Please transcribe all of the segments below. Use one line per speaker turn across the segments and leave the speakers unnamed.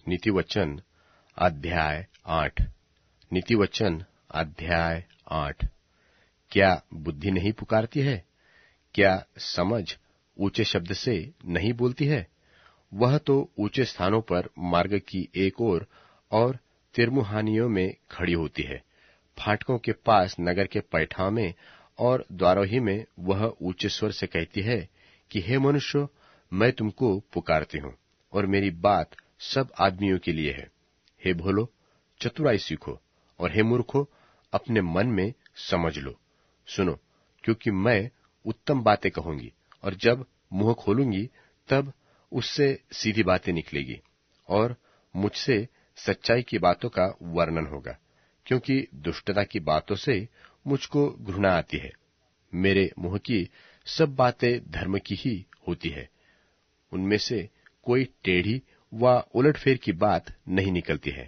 नीतिवचन अध्याय 8। नीतिवचन अध्याय 8। क्या बुद्धि नहीं पुकारती है? क्या समझ ऊंचे शब्द से नहीं बोलती है? वह तो ऊंचे स्थानों पर मार्ग की एक ओर और तिरमुहानियों में खड़ी होती है। फाटकों के पास नगर के पैठाओं में और द्वारोही में वह ऊंचे स्वर से कहती है कि हे मनुष्यों, मैं तुमको पुकारती हूँ और मेरी बात सब आदमियों के लिए है। हे भोलो, चतुराई सीखो, और हे मूर्खों, अपने मन में समझ लो। सुनो, क्योंकि मैं उत्तम बातें कहूंगी, और जब मुंह खोलूंगी तब उससे सीधी बातें निकलेगी, और मुझसे सच्चाई की बातों का वर्णन होगा, क्योंकि दुष्टता की बातों से मुझको घृणा आती है। मेरे मुंह की सब बातें धर्म की ही होती है, उनमें से कोई टेढ़ी व उलटफेर की बात नहीं निकलती है।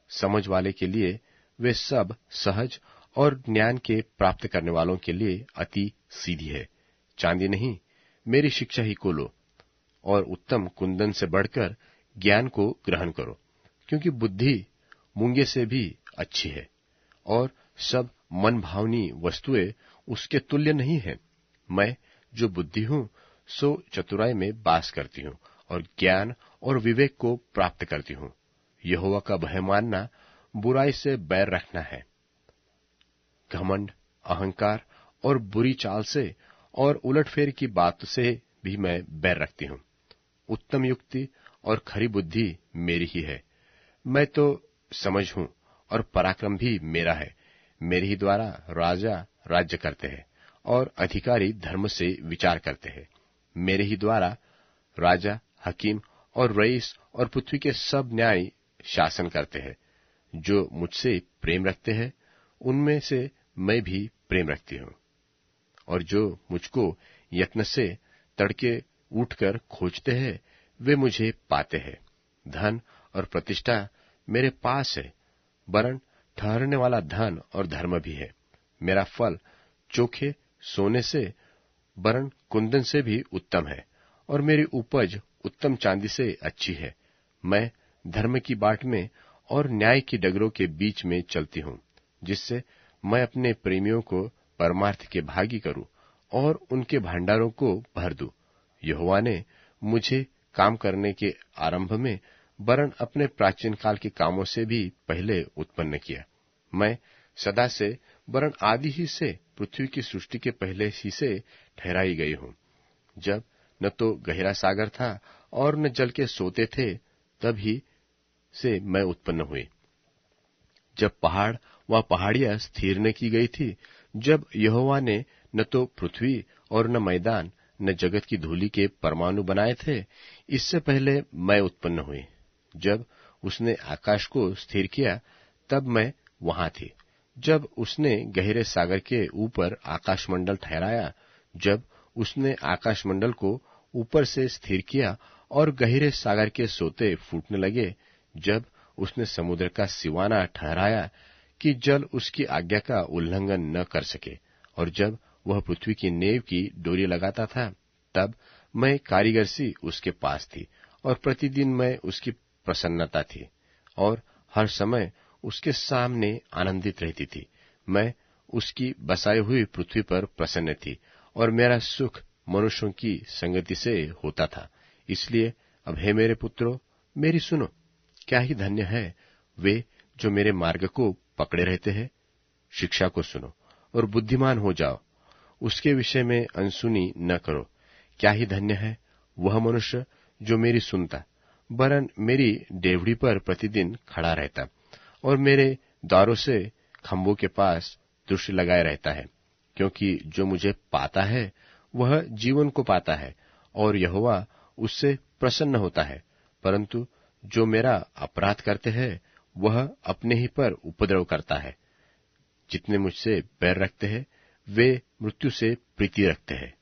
समझ वाले के लिए वे सब सहज, और ज्ञान के प्राप्त करने वालों के लिए अति सीधी है। चांदी नहीं, मेरी शिक्षा ही को लो, और उत्तम कुंदन से बढ़कर ज्ञान को ग्रहण करो, क्योंकि बुद्धि मूंगे से भी अच्छी है, और सब मन भावनी वस्तुएं उसके तुल्य नहीं है। मैं जो बुद्धि हूँ सो चतुराई में बास करती हूँ, और ज्ञान और विवेक को प्राप्त करती हूँ। यहोवा का भय मानना बुराई से बैर रखना है। घमंड, अहंकार और बुरी चाल से और उलटफेर की बात से भी मैं बैर रखती हूँ। उत्तम युक्ति और खरी बुद्धि मेरी ही है। मैं तो समझ हूँ, और पराक्रम भी मेरा है। मेरे ही द्वारा राजा राज्य करते हैं, और अधिकारी धर्म से विचार करते हैं। मेरे ही द्वारा राजा, हकीम और रईस और पृथ्वी के सब न्याय शासन करते हैं। जो मुझसे प्रेम रखते हैं उनमें से मैं भी प्रेम रखती हूँ, और जो मुझको यत्न से तड़के उठकर खोजते हैं वे मुझे पाते हैं। धन और प्रतिष्ठा मेरे पास है, वरन ठहरने वाला धन और धर्म भी है। मेरा फल चोखे सोने से वरन कुंदन से भी उत्तम है, और मेरी उपज उत्तम चांदी से अच्छी है। मैं धर्म की बाट में और न्याय की डगरों के बीच में चलती हूँ, जिससे मैं अपने प्रेमियों को परमार्थ के भागी करूं और उनके भंडारों को भर दूं। यहोवा ने मुझे काम करने के आरंभ में वरन अपने प्राचीन काल के कामों से भी पहले उत्पन्न किया। मैं सदा से वरन आदि ही से पृथ्वी की सृष्टि के पहले ही से ठहराई गई हूँ। जब न तो गहरा सागर था और न जल के सोते थे, तब ही से मैं उत्पन्न हुई। जब पहाड़ व पहाड़ियां स्थिर न की गई थी, जब यहोवा ने न तो पृथ्वी और न मैदान न जगत की धूलि के परमाणु बनाए थे, इससे पहले मैं उत्पन्न हुई। जब उसने आकाश को स्थिर किया, तब मैं वहां थी। जब उसने गहरे सागर के ऊपर आकाशमंडल ठहराया, जब उसने आकाशमंडल को ऊपर से स्थिर किया और गहरे सागर के सोते फूटने लगे, जब उसने समुद्र का सिवाना ठहराया कि जल उसकी आज्ञा का उल्लंघन न कर सके, और जब वह पृथ्वी की नेव की डोरी लगाता था, तब मैं कारीगर सी उसके पास थी, और प्रतिदिन मैं उसकी प्रसन्नता थी, और हर समय उसके सामने आनंदित रहती थी। मैं उसकी बसाई हुई पृथ्वी पर प्रसन्न थी, और मेरा सुख मनुष्यों की संगति से होता था। इसलिए अब हे मेरे पुत्रों, मेरी सुनो। क्या ही धन्य है वे जो मेरे मार्ग को पकड़े रहते हैं। शिक्षा को सुनो और बुद्धिमान हो जाओ, उसके विषय में अनसुनी न करो। क्या ही धन्य है वह मनुष्य जो मेरी सुनता, वरन मेरी डेवढ़ी पर प्रतिदिन खड़ा रहता, और मेरे द्वारों से खम्भों के पास दृष्टि लगाए रहता है। क्योंकि जो मुझे पाता है वह जीवन को पाता है, और यहोवा उससे प्रसन्न होता है। परंतु जो मेरा अपराध करते हैं वह अपने ही पर उपद्रव करता है। जितने मुझसे बैर रखते हैं वे मृत्यु से प्रीति रखते हैं।